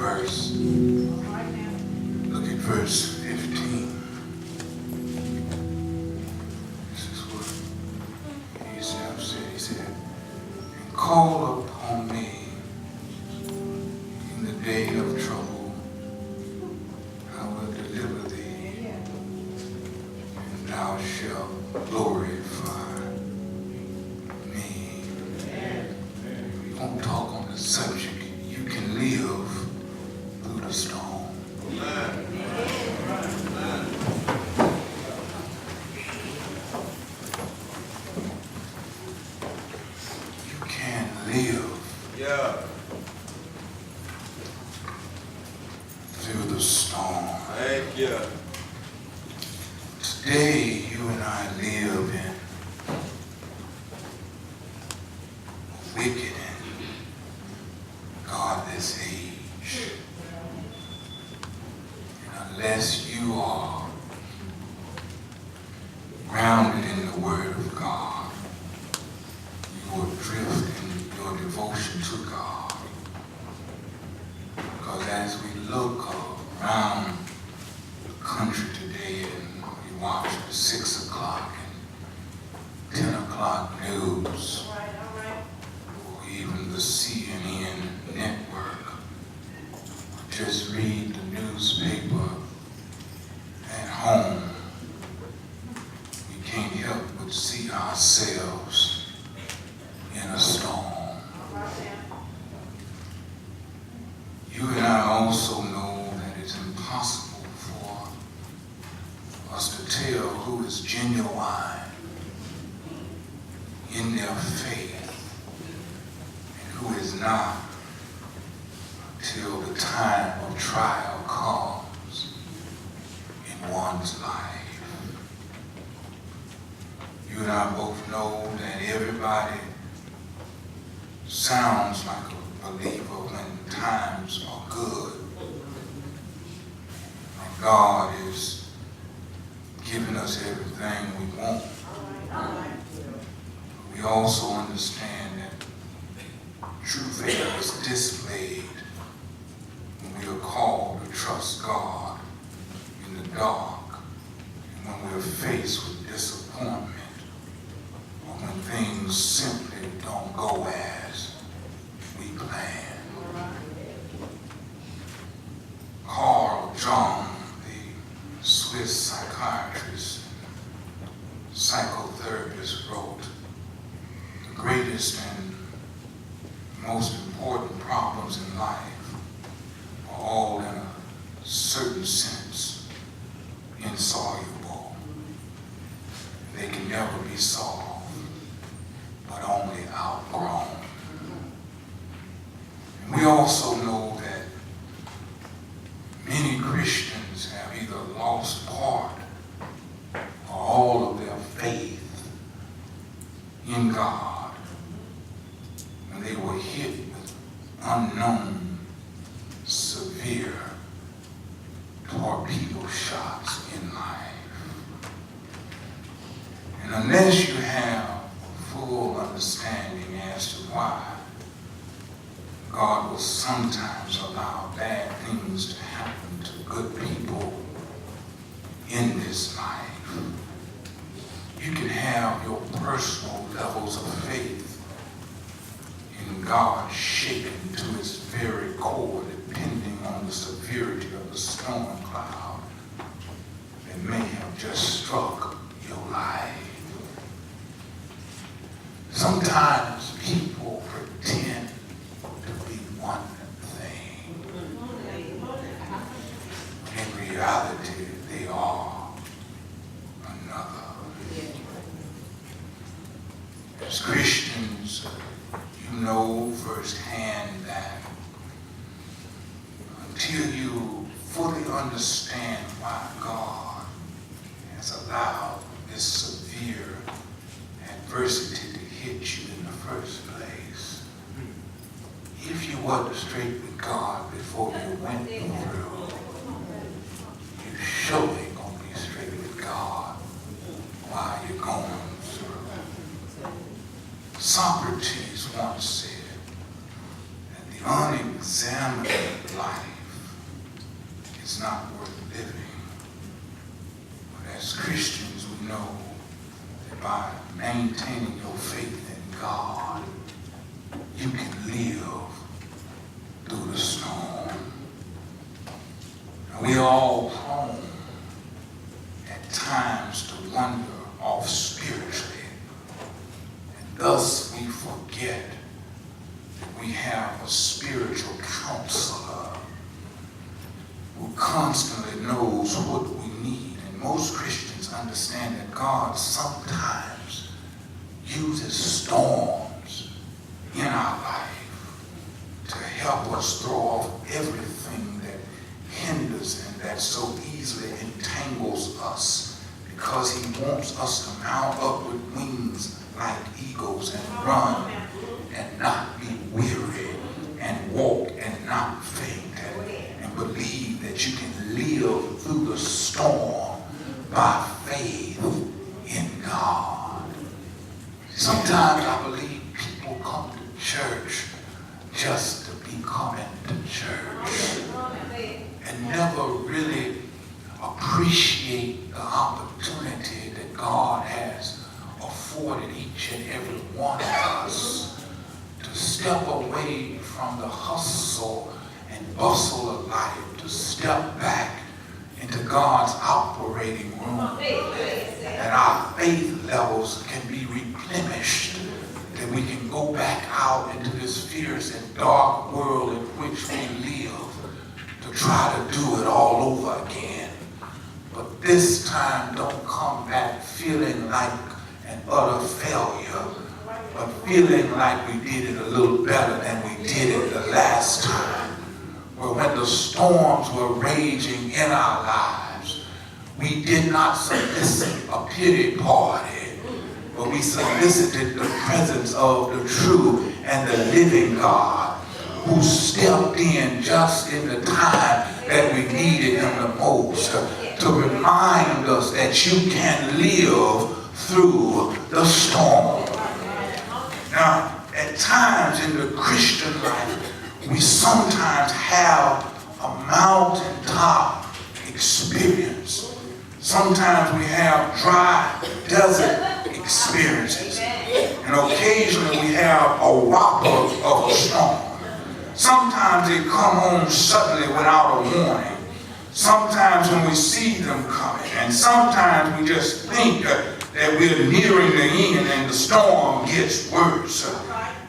verse. Look at verse 15. This is what he said. He said, and call upon me in the day of trouble. I will deliver thee, and thou shalt glorify me. We won't talk on the subject. You can live through the storm. You can live through the storm. Thank you. Today, you and I live in a wicked and godless age. And unless you are grounded in the Word of God, you will drift in your devotion to God. Because as we look around the country today and we watch the 6 o'clock and 10 o'clock news, or even the CNN network, just read the newspaper at home, we can't help but see ourselves in a storm. You and I also know that it's impossible for us to tell who is genuine in their faith and who is not till the time of trial comes in one's life. You and I both know that everybody sounds like a believer when times are good. And God is giving us everything we want. We also understand that true faith is displayed when we are called to trust God in the dark, and when we are faced with disappointment, or when things simply don't go as we plan. Carl Jung, the Swiss psychiatrist and psychotherapist, wrote, the greatest and most important problems in life are all in a certain sense insoluble. They can never be solved, but only outgrown. And we also know that many Christians have either lost part or all of their faith in God when they were hit with unknown, severe torpedo shots in life. And unless you have full understanding as to why God will sometimes allow bad things to happen to good people in this life, you can have your personal levels of faith in God shaken to its very core, depending on the severity of the storm cloud that may have just struck your life. Sometimes people pretend to be one thing. In reality, they are another. As Christians, you know firsthand that until you fully understand why God has allowed this severe adversity to hit you in the first place, if you wasn't straight with God before you went through, you surely gonna be straight with God while you're going through. Socrates once said that the The unexamined life is not worth living. But as Christians, we know that by maintaining your faith in God, you can live through the storm. And we are all prone at times to wander off spiritually. And thus we forget that we have a spiritual counselor who constantly knows what we need. And most Christians understand that God sometimes uses storms in our life to help us throw off everything that hinders and that so easily entangles us, because he wants us to mount up with wings like eagles and run and not be weary and walk and not faint, and believe that you can live through the storm by faith in God. Sometimes I believe people come to church just to be coming to church and never really appreciate the opportunity that God has afforded each and every one of us to step away from the hustle and bustle of life, to step back into God's operating room, that our faith levels can be replenished, that we can go back out into this fierce and dark world in which we live to try to do it all over again. But this time, don't come back feeling like an utter failure, but feeling like we did it a little better than we did it the last time. Where when the storms were raging in our lives, we did not solicit a pity party, but we solicited the presence of the true and the living God, who stepped in just in the time that we needed him the most, to remind us that you can live through the storm. Now, at times in the Christian life, we sometimes have a mountaintop experience. Sometimes we have dry desert experiences. And occasionally we have a whopper of a storm. Sometimes they come on suddenly without a warning. Sometimes when we see them coming, and sometimes we just think that we're nearing the end and the storm gets worse.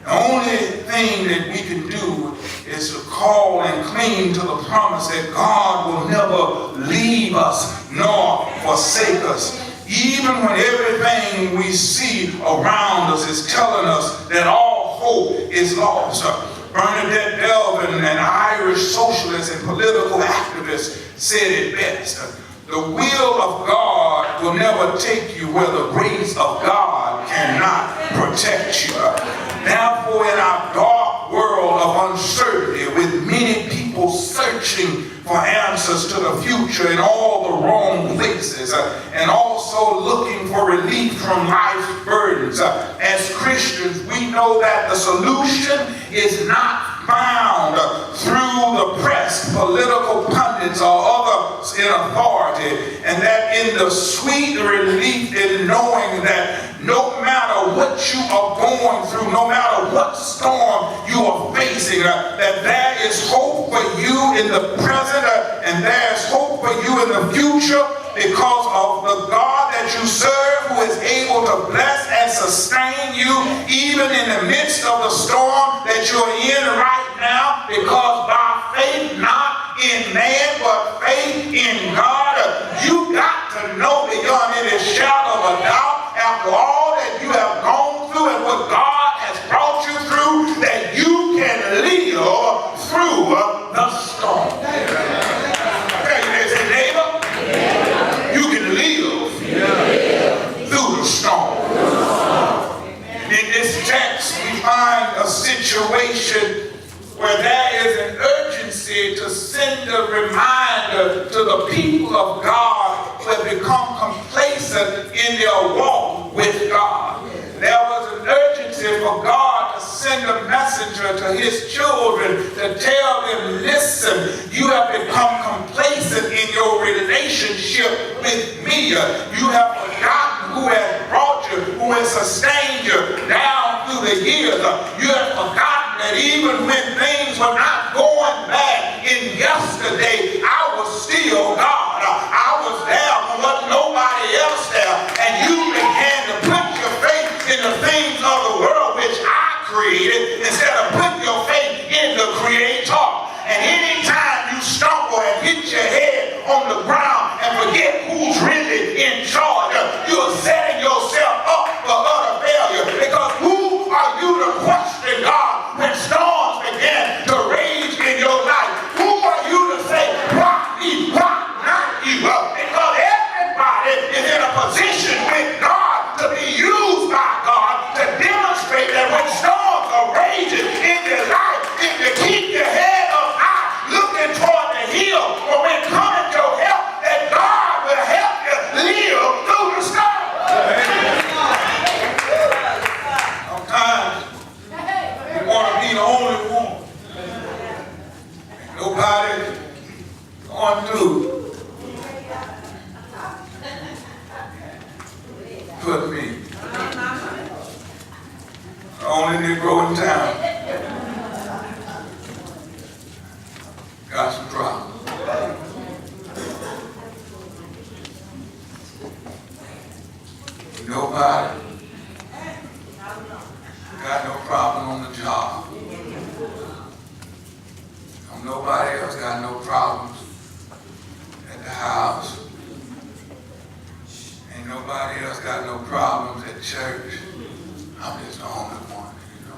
The only thing that we can do is to call and cling to the promise that God will never leave us nor forsake us. Even when everything we see around us is telling us that all hope is lost. Bernadette Delvin, an Irish socialist and political activist, said it best. The will of God will never take you where the grace of God cannot protect you. Therefore, in our dark world of uncertainty, with many people searching for answers to the future in all the wrong places, and also looking for relief from life's burdens, as Christians, we know that the solution is not found through the press, political pundits, or others in authority, and that in the sweet relief in knowing that no matter what you are going through, no matter what storm you are facing, that there is hope for you in the present, and there is hope for you in the future, because of the God that you serve, who is able to bless and sustain you even in the midst of the storm that you're in right now, because by faith, not in man, but faith in God, you got to know beyond any shadow of a doubt, after all that you have gone through and what God has brought you through, that you can live through the storm. Okay, there's a neighbor. You can live through the storm. In this text, we find a situation where there is an urgency to send a reminder to the people of God who have become complacent in their walk with God. There was an urgency for God to send a message messenger to his children to tell them, listen, you have become complacent in your relationship with me. You have forgotten who has brought you, who has sustained you down through the years. You have forgotten that even when things were not going bad in yesterday, I was still God. I was there when wasn't nobody else there. And you began to put your faith in the things of the world which I created instead of putting your faith in the Creator. And anytime you stumble and hit your head on the ground and forget who's really in charge, you're setting yourself up for utter failure. Because who are you to question God when storms begin to rage in your life? Who are you to say, rock me, rock not you? Because everybody is in a position with God to be used by God to demonstrate that when storms are raging in your life, if you keep your head up high, looking toward the hill, or when coming to help, that God will help you live through the storm. Sometimes you want to be the only one. Nobody going through. Put me. Only Negro in town. Got some problems. Nobody got no problem on the job. Nobody else got no problems at the house. Ain't nobody else got no problems at church. I'm just the only one, you know.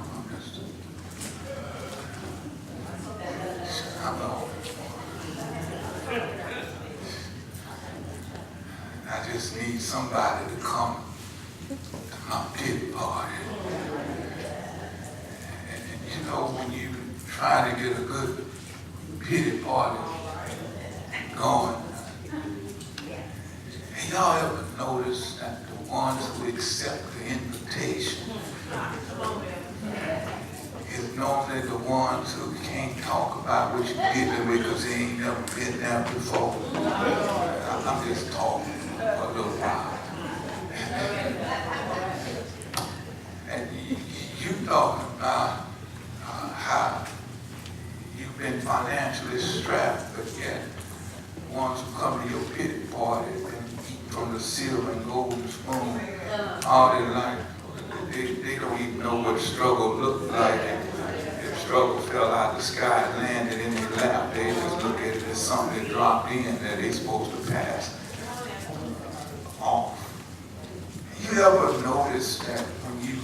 I'm the only one. I just need somebody to come to my pity party. And you know, when you try to get a good pity party going, and y'all ever notice that the ones who accept the invitation is normally the ones who can't talk about what you're dealing with because they ain't never been there before. I'm just talking for a little while. And you talking about how you've been financially strapped, but yet the ones who come to your pity party and eat from the silver and golden spoon all their life. They don't even know what struggle looked like. If struggle fell out of the sky and landed in their lap, they just look at it as something that dropped in that they're supposed to pass off. You ever notice that when you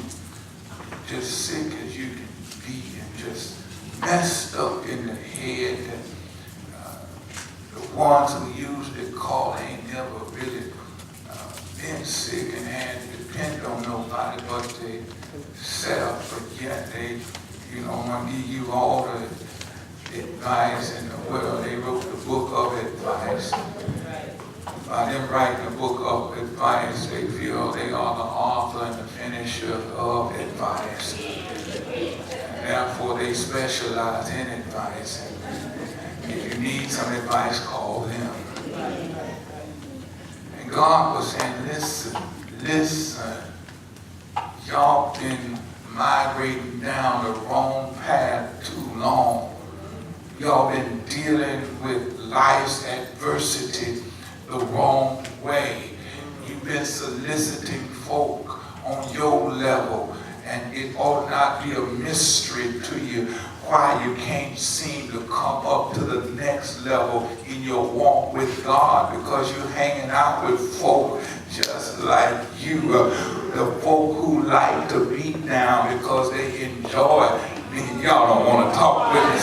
just sick as you can be and just messed up in the head, that the ones who usually call ain't never really been sick and had to depend on nobody but themselves, but yet they, you know, want to give you all the advice in the world. They wrote the book of advice. By them writing the book of advice, they feel they are the author and the finisher of advice. And therefore, they specialize in advice. And if you need some advice, call them. And God was saying, listen, y'all been migrating down the wrong path too long. Y'all been dealing with life's adversity the wrong way. You've been soliciting folk on your level, and it ought not be a mystery to you why you can't seem to come up to the next level in your walk with God, because you're hanging out with folk just like you, the folk who like to beat down because they enjoy being. Y'all don't want to talk with me.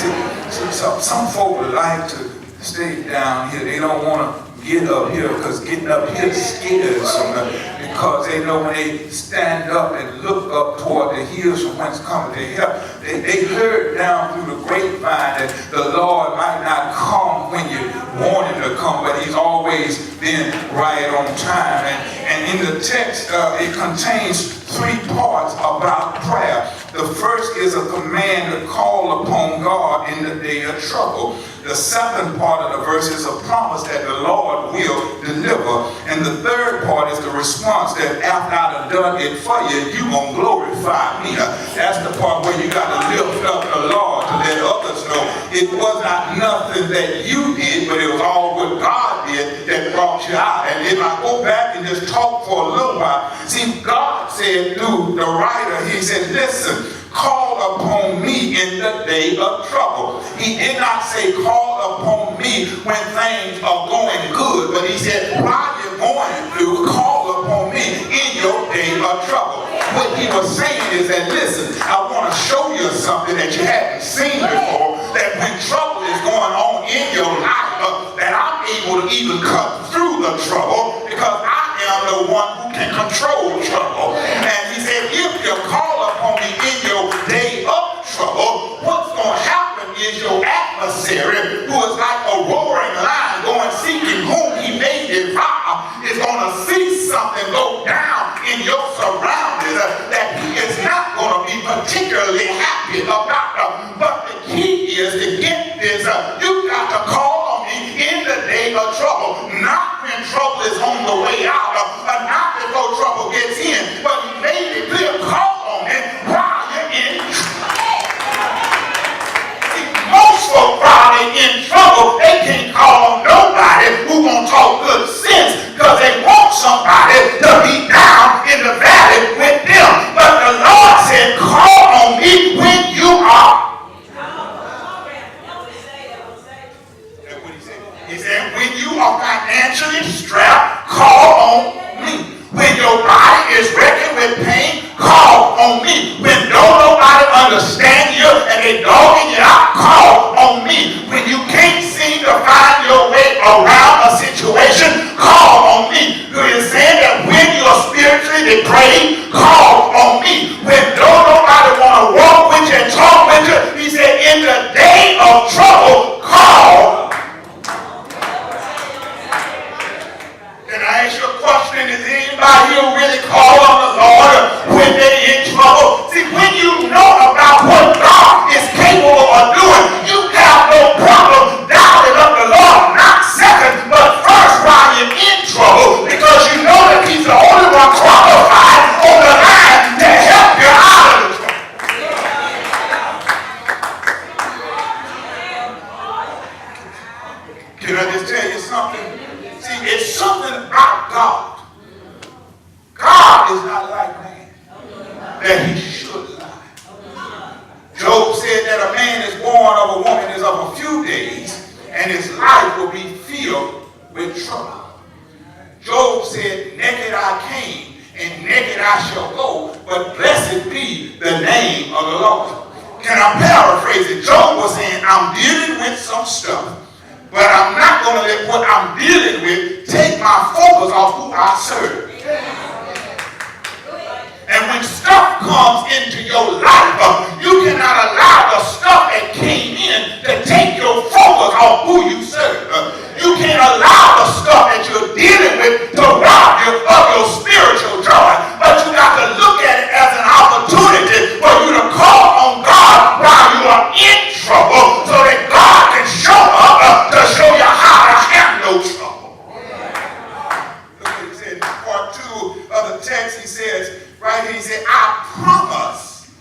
See, some folk like to stay down here. They don't want to get up here because getting up here scares them, because they know when they stand up and look up toward the hills from whence cometh their help. They heard down through the grapevine that the Lord might not come when you want him to come, but he's always been right on time. And in the text, it contains three parts about prayer. The first first is a command to call upon God in the day of trouble. The second part of the verse is a promise that the Lord will deliver. And the third part is the response that after I've done it for you, you're going to glorify me. That's the part where you got to lift up the Lord to let others know it was not nothing that you did, but it was all what God did that brought you out. And if I go back and just talk for a little while, see, God said through the writer, he said, listen, call upon me in the day of trouble. He did not say call upon me when things are going good, but he said while you're going through, call upon me in your day of trouble. What he was saying is that, listen, I want to show you something that you hadn't seen before, that when trouble is going on in your life, that I'm able to even cut through the trouble because I am the one who can control trouble. And he said, if you call upon me in your day of trouble, what's going to happen is your adversary, who is like a roaring lion going seeking whom he may devour, is going to see something go down in your surroundings that he is not going to be particularly happy about. But the key is to get this, you got to call on me in the day of trouble, not when trouble is on the way out, not before trouble gets in, but he made it clear, call on it while you're in trouble. Most folks while they're in trouble, they can't call on nobody who gonna talk good sense because they want somebody to be down in the valley with them. But the Lord said, call on me when you are. That's what he said. He said, when you are financially strapped, call on me. When your body is wrecking with pain, call on me. When don't nobody understand you and they dogging you out, call on me. When you can't seem to find your way around a situation, call on me. You're saying that when you're spiritually depraved, call on me. When don't nobody want to walk with you and talk with you, he said, in the day of trouble, call. Can I ask you a question? Is anybody here really call on the Lord when they're in trouble? See, when you know about what God is capable of doing, you have no problem doubting of the Lord, not second, but first while you're in trouble, because you know that he's the only one qualified on the line to help you out of the trouble. Can I just tell you something? See, it's something about God. God is not like man, that he should lie. Job said that a man is born of a woman is of a few days, and his life will be filled with trouble. Job said, naked I came, and naked I shall go, but blessed be the name of the Lord. Can I paraphrase it? Job was saying, I'm dealing with some stuff, but I'm not going to let what I'm dealing with take my focus off who I serve. And when stuff comes into your life, you cannot allow the stuff that came in to take your focus off who you serve. You can't allow the stuff that you're dealing with to rob you of your spiritual joy. But you got to look at it as an opportunity for you to call on God while you are in trouble, so that God can show up to show you how to handle trouble. Look what he said in part 2 of the text. He says, right here, he said, I promise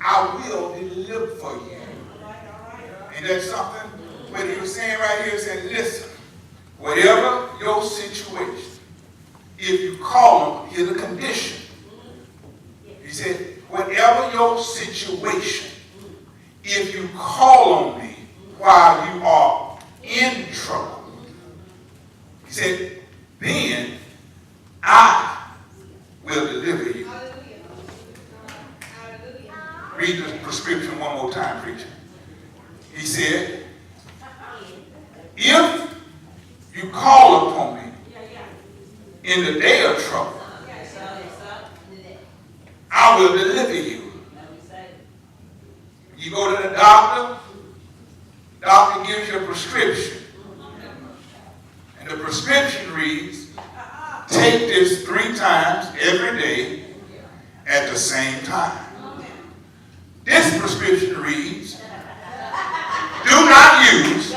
I will deliver for you. Ain't that something? What he was saying right here, he said, listen, whatever your situation, if you call him, here's the condition. He said, whatever your situation, if you call on me while you are in trouble, he said, then I will deliver you. Read the prescription one more time, preacher. He said, if you call upon me in the day of trouble, I will deliver you. You go to the doctor gives you a prescription. And the prescription reads, take this 3 times every day at the same time. This prescription reads, do not use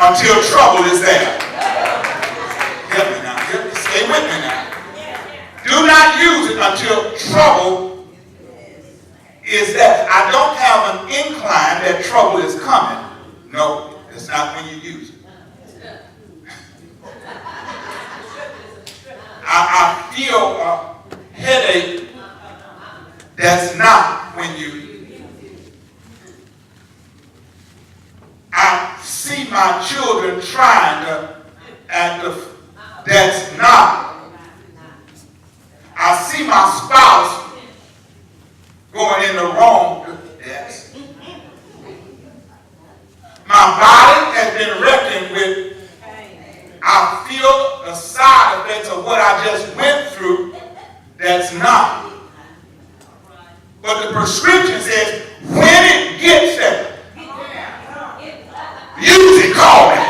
until trouble is there. Help me now. Help me. Stay with me now. Do not use it until trouble is there. I don't have an incline that trouble is coming. No, it's not when you use it. I feel a headache. That's not when you. I see my children trying to act. That's not. I see my spouse going in the wrong. Yes. My body has been reckoned with. I feel the side effects of what I just went through. That's not. But the prescription says, when it gets there, use it, call it.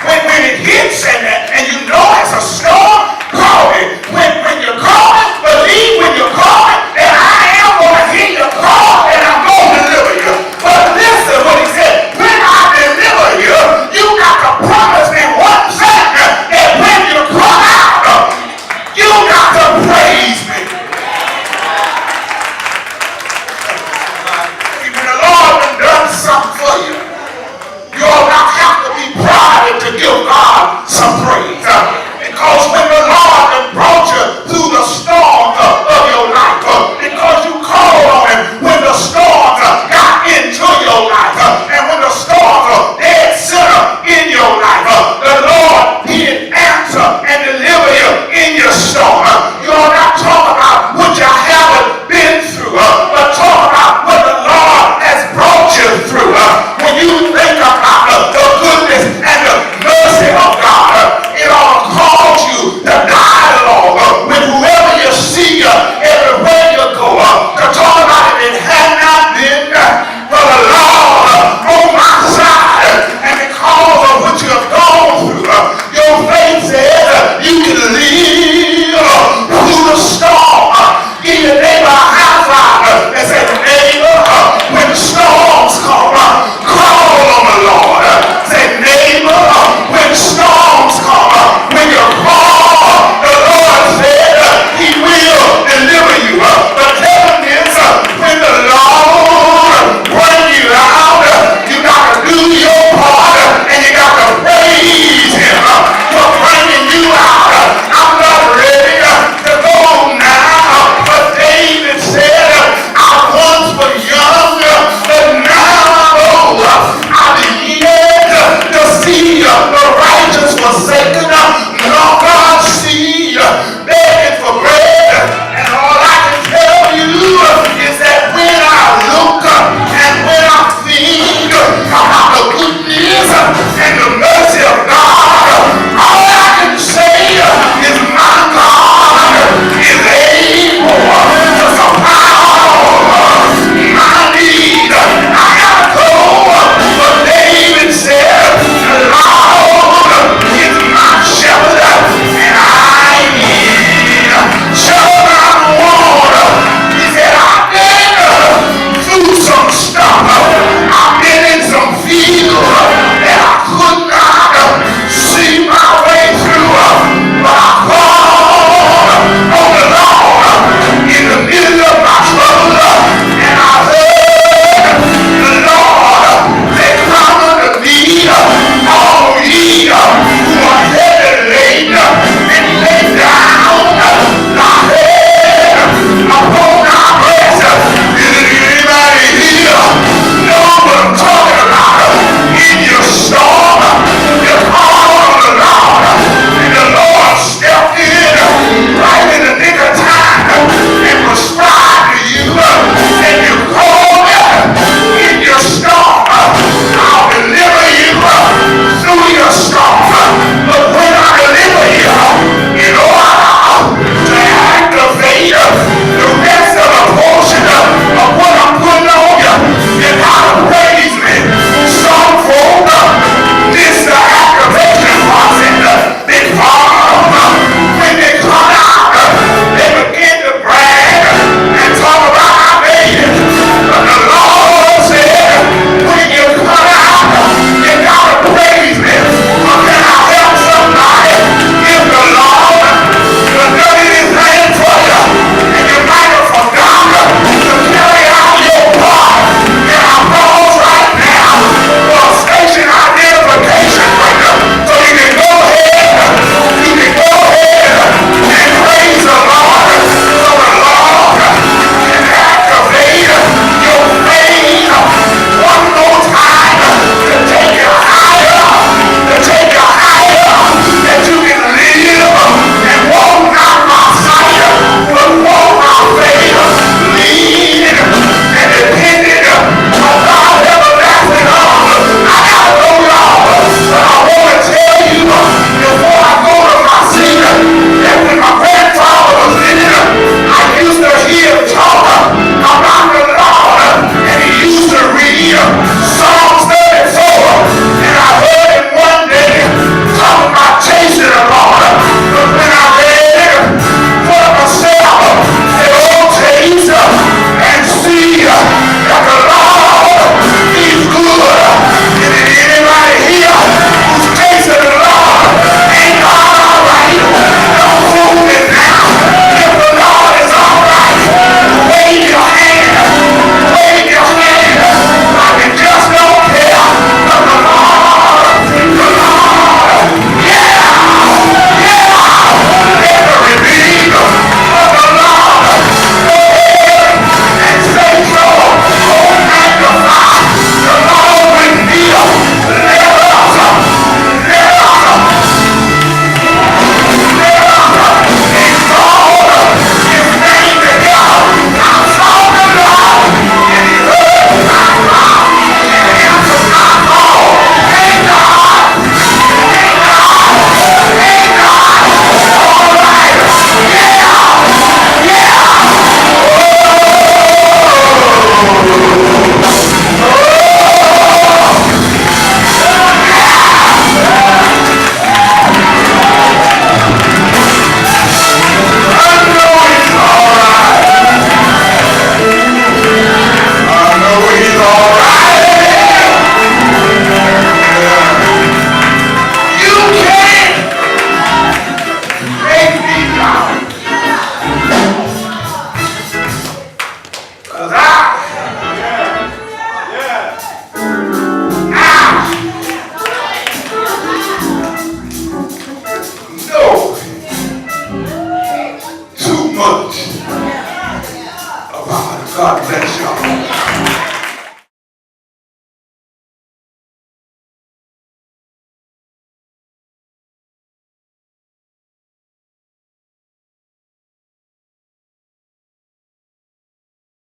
When it hits and you know it's a storm, call it. When you call it, believe when you call it that I am going to hear your call and I'm going to deliver you. But listen what he said. When I deliver you, you got to promise me one thing, that when you come out, you got to praise me. When the Lord has done something for you, you will not have to be proud to give God some praise. Because when the Lord has brought you through the storm of your life, because you called on him when the storms got into your life, and when the storms of dead sinner in your life, the Lord did answer and deliver you in your storm. You are not talking about what you